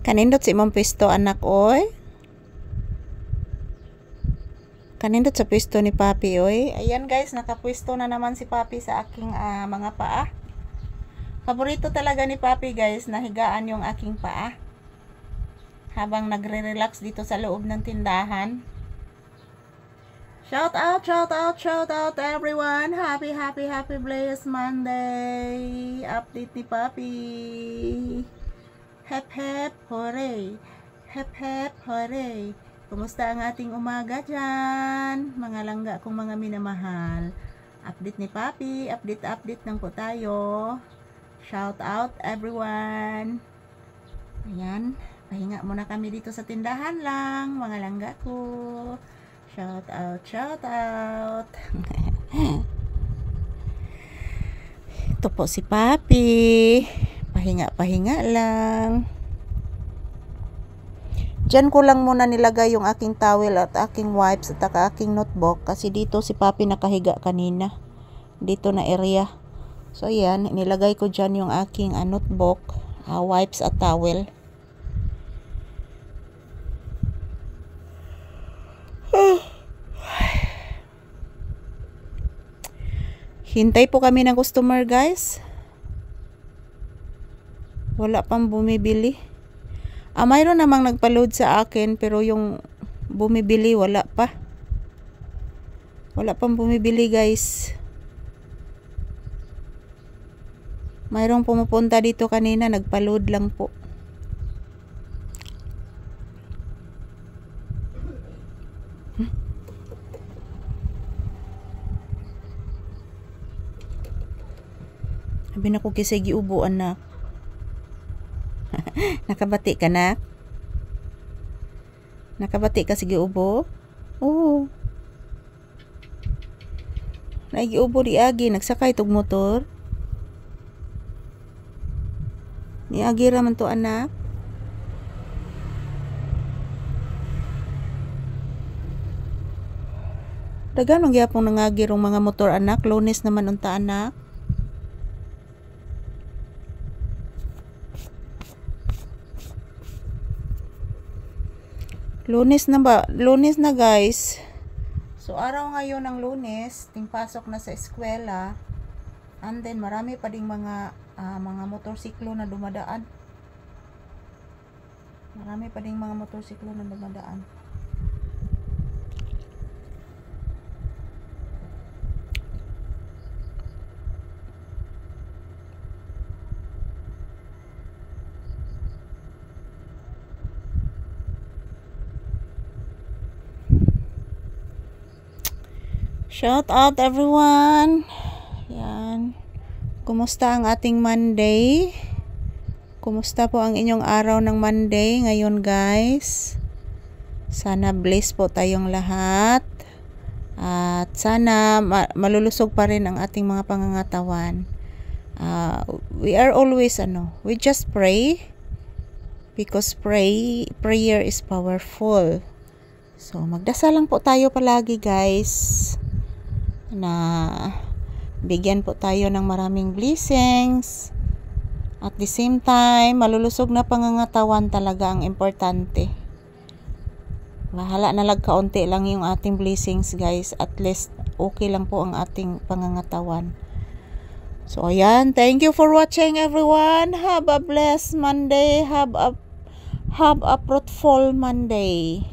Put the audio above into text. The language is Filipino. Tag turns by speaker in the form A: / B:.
A: Kanindot si imong pisto anak oy. Kanindot sa pisto ni Papi oy. Ayan guys, nakapwisto na naman si Papi sa aking mga paa. Paborito talaga ni Papi guys, nahigaan yung aking paa. Habang nagre-relax dito sa loob ng tindahan. Shout out everyone. Happy blessed Monday. Update ni Papi. Hep hep hooray. Hep hep hooray. Kumusta ang ating umaga dyan? Mga langga kong mga minamahal. Update ni Papi. Update lang po tayo. Shout out everyone. Ayan. Pahinga muna kami dito sa tindahan lang. Mga langga ko. Shout out. Ito po si Papi. Pahinga lang. Diyan ko lang muna nilagay yung aking towel at aking wipes at aking notebook. Kasi dito si Papi nakahiga kanina. Dito na area. So yan, nilagay ko dyan yung aking notebook, wipes at towel. Hintay po kami ng customer guys. Wala pang bumibili. Mayroon namang nagpa-load sa akin pero yung bumibili wala pa. Wala pang bumibili guys. Mayroong pumupunta dito kanina, nagpa-load lang po. Sabi na ko kasi giubo anak. Nakabati ka na? Nakabati ka sige ubo? Oo. Naigiubo di agi, nagsakay tog motor. Ni agi raman to anak. Dagan ang gyapon nangagi rong mga motor anak, Lunes naman unta anak. Lunes na ba? Lunes na guys. So araw ngayon ng Lunes, pasok na sa eskwela. And then marami pa ding mga motorsiklo na dumadaan. Marami pa ding mga motorsiklo na dumadaan. Shout out everyone. Yan. Kumusta ang ating Monday? Kumusta po ang inyong araw ng Monday ngayon guys? Sana bless po tayong lahat. At sana malulusog pa rin ang ating mga pangangatawan. We are always we just pray. Because prayer is powerful. So magdasal lang po tayo palagi guys. Na bigyan po tayo ng maraming blessings. At the same time, malulusog na pangangatawan talaga ang importante. Bahala na lang kaunti lang yung ating blessings guys. At least okay lang po ang ating pangangatawan. So ayan, thank you for watching everyone. Have a blessed Monday. Have a fruitful Monday.